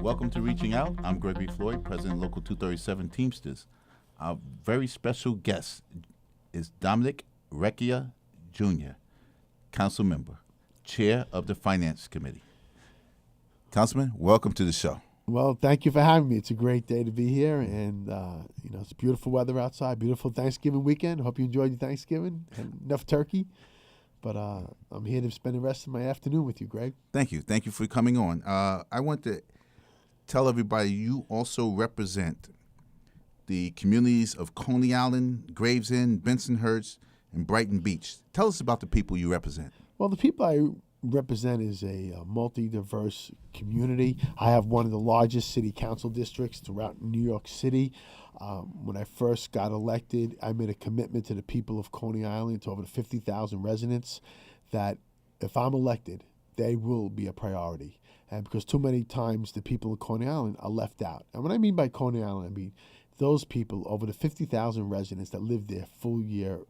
Welcome to Reaching Out. I'm Gregory Floyd, President Local 237 Teamsters. Our very special guest is Domenic Recchia, Jr., Council Member, Chair of the Finance Committee. Councilman, welcome to the show. Well, thank you for having me. It's a great day to be here, and it's beautiful weather outside, beautiful Thanksgiving weekend. Hope you enjoyed your Thanksgiving, and enough turkey. But I'm here to spend the rest of my afternoon with you, Greg. Thank you. Thank you for coming on. I want to tell everybody you also represent the communities of Coney Island, Gravesend, Bensonhurst, and Brighton Beach. Tell us about the people you represent. Well, the people I represent is a multi-diverse community. I have one of the largest city council districts throughout New York City. When I first got elected, I made a commitment to the people of Coney Island, to over 50,000 residents, that if I'm elected, they will be a priority. And because too many times the people of Coney Island are left out. And what I mean by Coney Island, I mean those people, over the 50,000 residents that live there full year,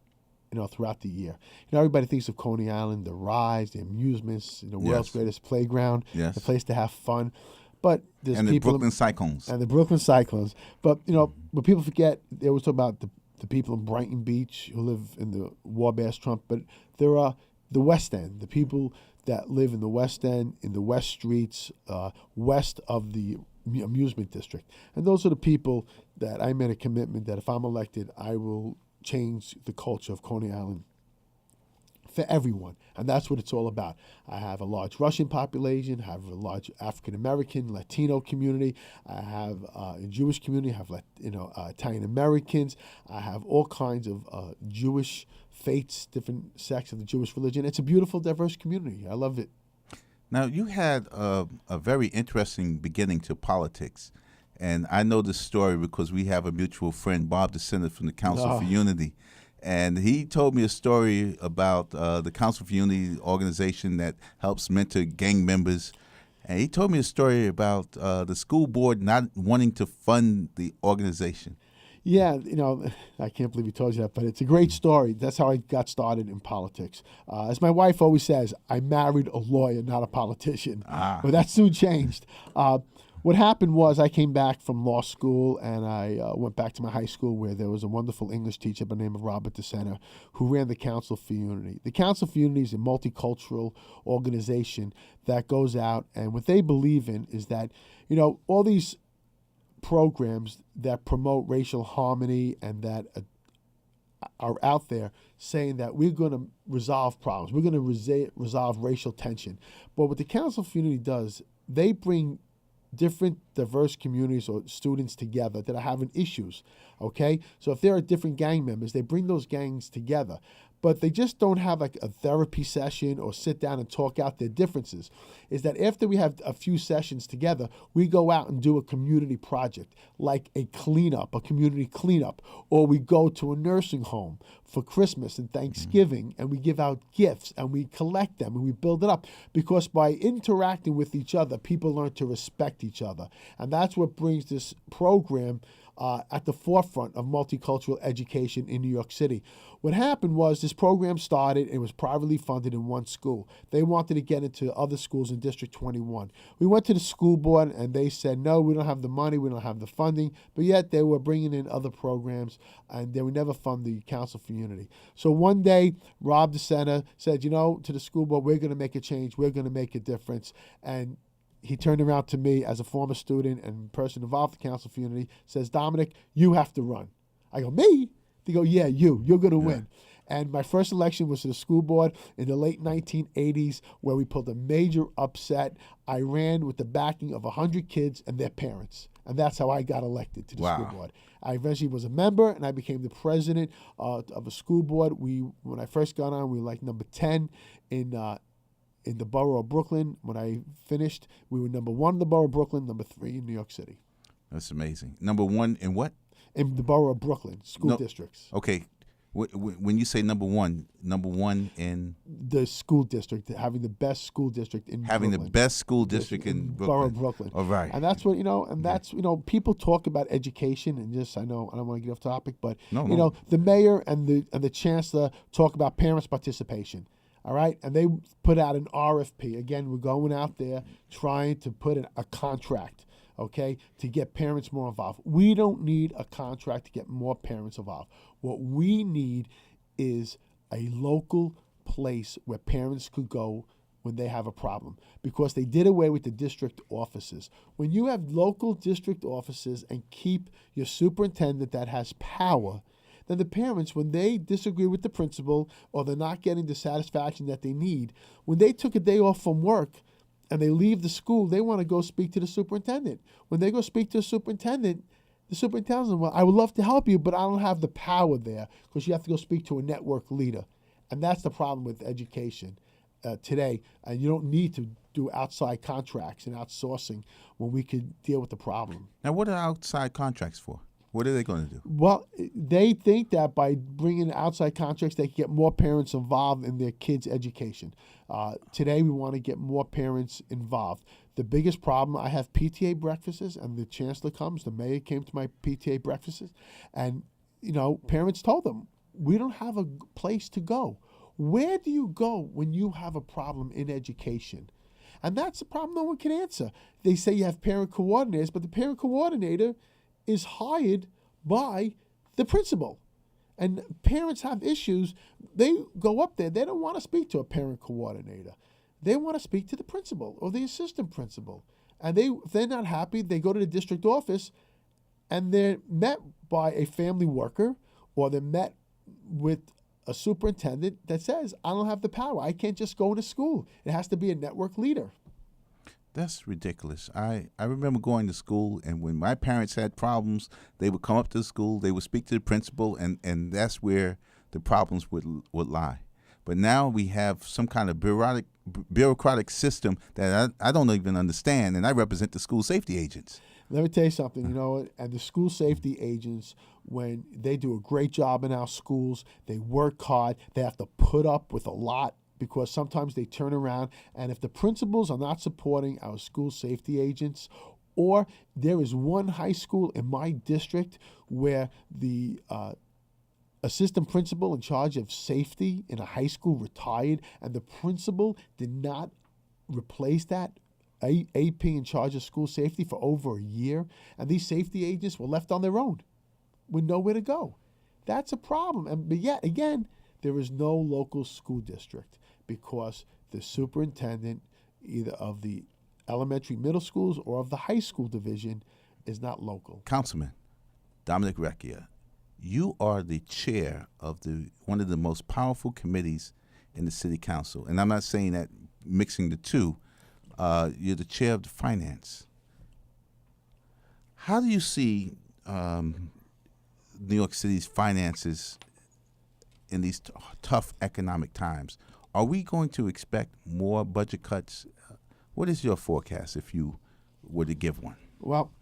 throughout the year. Everybody thinks of Coney Island, the rides, the amusements, the world's greatest playground, the place to have fun. But there's and people the Brooklyn Cyclones. And the Brooklyn Cyclones. But, what people forget, they always talk about the people in Brighton Beach who live in the Wabash Trump, but there are the West End, the people that live in the West End, in the West Streets, west of the amusement district. And those are the people that I made a commitment that if I'm elected, I will change the culture of Coney Island for everyone. And that's what it's all about. I have a large Russian population, I have a large African-American, Latino community, I have a Jewish community, I have Italian-Americans, I have all kinds of Jewish faiths, different sects of the Jewish religion. It's a beautiful, diverse community. I love it. Now, you had a very interesting beginning to politics. And I know this story because we have a mutual friend, Bob DeSena from the Council for Unity. And he told me a story about the Council for Unity organization that helps mentor gang members. And he told me a story about the school board not wanting to fund the organization. Yeah, I can't believe he told you that, but it's a great story. That's how I got started in politics. As my wife always says, I married a lawyer, not a politician. But that soon changed. What happened was I came back from law school, and I went back to my high school where there was a wonderful English teacher by the name of Robert DeSena who ran the Council for Unity. The Council for Unity is a multicultural organization that goes out, and what they believe in is that, all these programs that promote racial harmony and that are out there saying that we're going to resolve problems, we're going to resolve racial tension. But what the Council for Unity does, they bring different diverse communities or students together that are having issues, okay? So if there are different gang members, they bring those gangs together. But they just don't have like a therapy session or sit down and talk out their differences. Is that after we have a few sessions together, we go out and do a community project, like a cleanup, a community cleanup, or we go to a nursing home for Christmas and Thanksgiving, and we give out gifts and we collect them and we build it up. Because by interacting with each other, people learn to respect each other. And that's what brings this program at the forefront of multicultural education in New York City. What happened was this program started, it was privately funded in one school. They wanted to get into other schools in District 21. We went to the school board and they said, no, we don't have the money, we don't have the funding, but yet they were bringing in other programs and they would never fund the Council for Unity. So one day, Rob DeSena said, to the school board, we're going to make a change, we're going to make a difference. And he turned around to me as a former student and person involved with the Council for Unity, says, Domenic, you have to run. I go, me? They go, yeah, you're going to win. And my first election was to the school board in the late 1980s where we pulled a major upset. I ran with the backing of 100 kids and their parents. And that's how I got elected to the school board. I eventually was a member and I became the president of a school board. When I first got on, we were like number 10 in the borough of Brooklyn. When I finished, we were number 1 in the borough of Brooklyn, number 3 in New York City. That's amazing. Number 1 in what? In the borough of Brooklyn, school districts. Okay. When you say number one in the school district, having the best school district in having Brooklyn. the best school district in Brooklyn. Borough of Brooklyn. All right. And that's what, and that's, people talk about education and just, I know, I don't want to get off topic, but, No. The mayor and the chancellor talk about parents' participation. All right. And they put out an RFP. Again, we're going out there trying to put in a contract, okay, to get parents more involved. We don't need a contract to get more parents involved. What we need is a local place where parents could go when they have a problem, because they did away with the district offices. When you have local district offices and keep your superintendent that has power, then the parents, when they disagree with the principal or they're not getting the satisfaction that they need, when they took a day off from work and they leave the school, they want to go speak to the superintendent. When they go speak to the superintendent tells them, well, I would love to help you, but I don't have the power there, because you have to go speak to a network leader. And that's the problem with education today. And you don't need to do outside contracts and outsourcing when we could deal with the problem. Now, what are outside contracts for? What are they going to do? Well, they think that by bringing outside contracts, they can get more parents involved in their kids' education. Today, we want to get more parents involved. The biggest problem, I have PTA breakfasts, and the chancellor comes, the mayor came to my PTA breakfasts, and, parents told them, we don't have a place to go. Where do you go when you have a problem in education? And that's the problem no one can answer. They say you have parent coordinators, but the parent coordinator is hired by the principal. And parents have issues. They go up there. They don't want to speak to a parent coordinator. They want to speak to the principal or the assistant principal. And if they're not happy, they go to the district office and they're met by a family worker, or they're met with a superintendent that says, I don't have the power. I can't just go to school. It has to be a network leader. That's ridiculous. I remember going to school, and when my parents had problems, they would come up to the school, they would speak to the principal, and that's where the problems would lie. But now we have some kind of bureaucratic system that I don't even understand, and I represent the school safety agents. Let me tell you something, and the school safety agents, when they do a great job in our schools, they work hard, they have to put up with a lot, because sometimes they turn around, and if the principals are not supporting our school safety agents, or there is one high school in my district where the assistant principal in charge of safety in a high school retired, and the principal did not replace that AP in charge of school safety for over a year, and these safety agents were left on their own with nowhere to go. That's a problem. But yet, again, there is no local school district, because the superintendent, either of the elementary, middle schools, or of the high school division, is not local. Councilman Domenic Recchia, you are the chair of one of the most powerful committees in the city council. And I'm not saying that mixing the two. You're the chair of the finance. How do you see New York City's finances in these tough economic times? Are we going to expect more budget cuts? What is your forecast, if you were to give one? Well,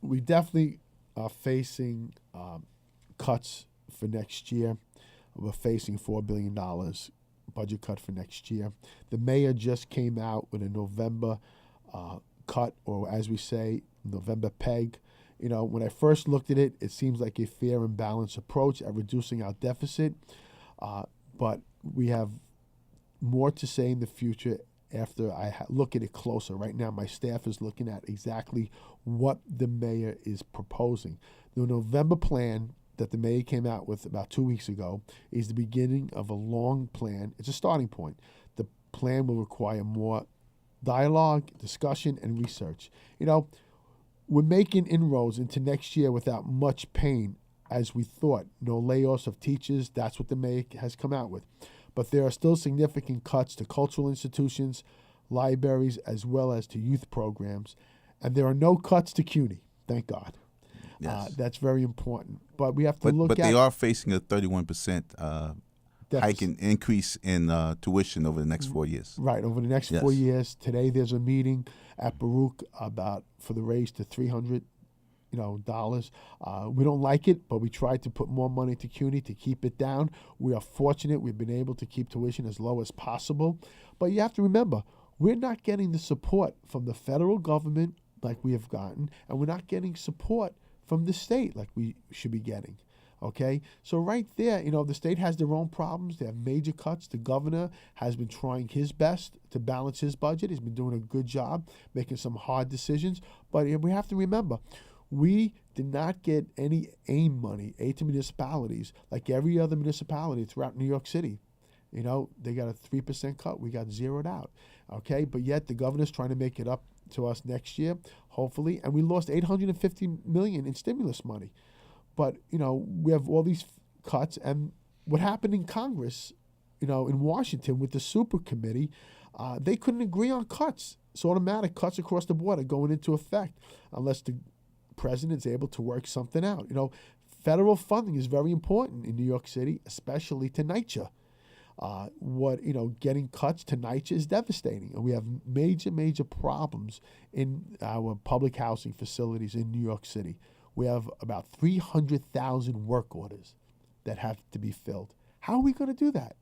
we definitely are facing cuts for next year. We're facing $4 billion budget cut for next year. The mayor just came out with a November cut, or as we say, November peg. When I first looked at it, it seems like a fair and balanced approach at reducing our deficit. But we have more to say in the future after I look at it closer. Right now, my staff is looking at exactly what the mayor is proposing. The November plan that the mayor came out with about 2 weeks ago is the beginning of a long plan. It's a starting point. The plan will require more dialogue, discussion, and research. We're making inroads into next year without much pain, as we thought. No layoffs of teachers. That's what the mayor has come out with. But there are still significant cuts to cultural institutions, libraries, as well as to youth programs. And there are no cuts to CUNY, thank God. Yes. That's very important. But we have to look at... But they are facing a 31% hike in increase in tuition over the next 4 years. Right, over the next 4 years. Today there's a meeting at Baruch for the raise to $300 dollars. We don't like it, but we try to put more money to CUNY to keep it down. We are fortunate we've been able to keep tuition as low as possible. But you have to remember, we're not getting the support from the federal government like we have gotten, and we're not getting support from the state like we should be getting. Okay, so right there, the state has their own problems. They have major cuts. The governor has been trying his best to balance his budget. He's been doing a good job, making some hard decisions. But we have to remember, we did not get any AIM money, aid to municipalities, like every other municipality throughout New York City. They got a 3% cut. We got zeroed out. Okay, but yet the governor's trying to make it up to us next year, hopefully. And we lost $850 million in stimulus money. But, we have all these cuts. And what happened in Congress, in Washington with the super committee, they couldn't agree on cuts. It's automatic cuts across the board are going into effect unless the president's able to work something out. Federal funding is very important in New York City, especially to NYCHA. Getting cuts to NYCHA is devastating. And we have major problems in our public housing facilities in New York City. We have about 300,000 work orders that have to be filled. How are we going to do that?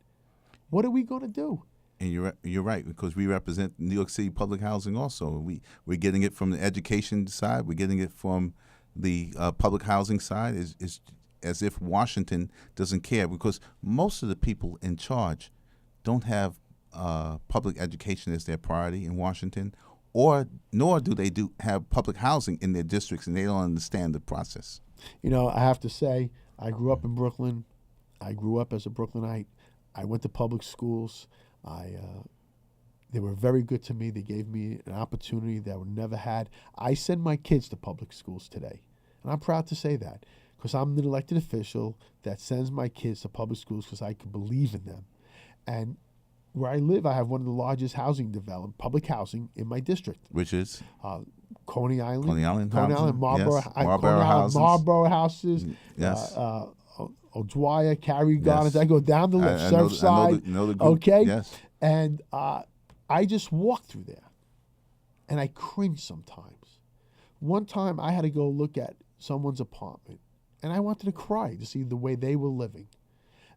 What are we going to do? And you're right, because we represent New York City public housing also. We're getting it from the education side. We're getting it from the public housing side. It's as if Washington doesn't care, because most of the people in charge don't have public education as their priority in Washington, nor do they have public housing in their districts, and they don't understand the process. I have to say, I grew up in Brooklyn. I grew up as a Brooklynite. I went to public schools. They were very good to me. They gave me an opportunity that I would never had. I send my kids to public schools today, and I'm proud to say that, because I'm an elected official that sends my kids to public schools because I can believe in them. And where I live, I have one of the largest public housing in my district. Which is? Coney Island. Marlboro, yes. Marlboro houses. Yes. O'Dwyer, Cary Gardens. I go down the list, Surfside. Know the group. Okay? Yes. And I just walk through there, and I cringe sometimes. One time I had to go look at someone's apartment, and I wanted to cry to see the way they were living.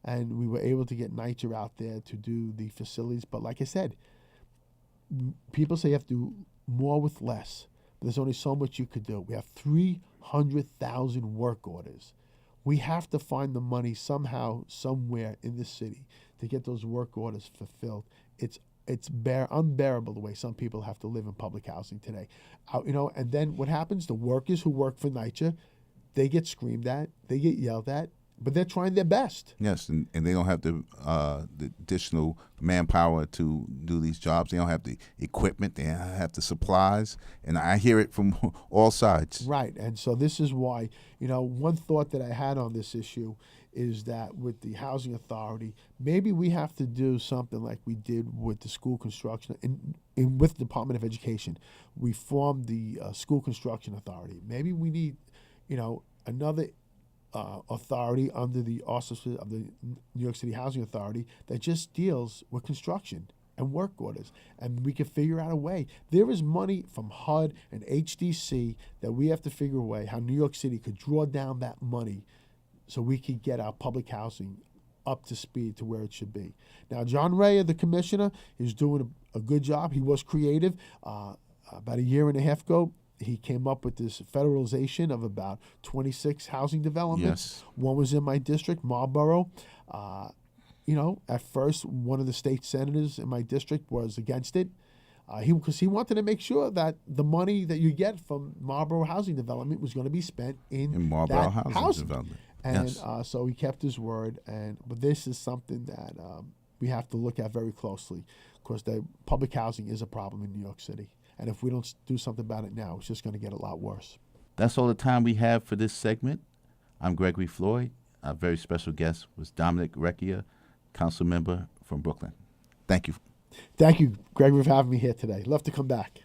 And we were able to get NYCHA out there to do the facilities. But like I said, people say you have to do more with less. But there's only so much you could do. We have 300,000 work orders. We have to find the money somehow, somewhere in the city to get those work orders fulfilled. It's unbearable the way some people have to live in public housing today. And then what happens? The workers who work for NYCHA, they get screamed at, they get yelled at, but they're trying their best. Yes, and they don't have the additional manpower to do these jobs. They don't have the equipment. They don't have the supplies. And I hear it from all sides. Right, and so this is why, one thought that I had on this issue is that with the Housing Authority, maybe we have to do something like we did with the school construction and with the Department of Education. We formed the School Construction Authority. Maybe we need, another authority under the auspices of the New York City Housing Authority that just deals with construction and work orders, and we can figure out a way. There is money from HUD and HDC that we have to figure a way how New York City could draw down that money so we could get our public housing up to speed to where it should be. Now, John Rea, the commissioner, is doing a good job. He was creative. About a year and a half ago, he came up with this federalization of about 26 housing developments. Yes. One was in my district, Marlboro. At first, one of the state senators in my district was against it. Because he wanted to make sure that the money that you get from Marlboro housing development was going to be spent in Marlboro that housing development. And yes. So he kept his word. But this is something that we have to look at very closely, because the public housing is a problem in New York City. And if we don't do something about it now, it's just going to get a lot worse. That's all the time we have for this segment. I'm Gregory Floyd. Our very special guest was Domenic Recchia, council member from Brooklyn. Thank you. Thank you, Gregory, for having me here today. Love to come back.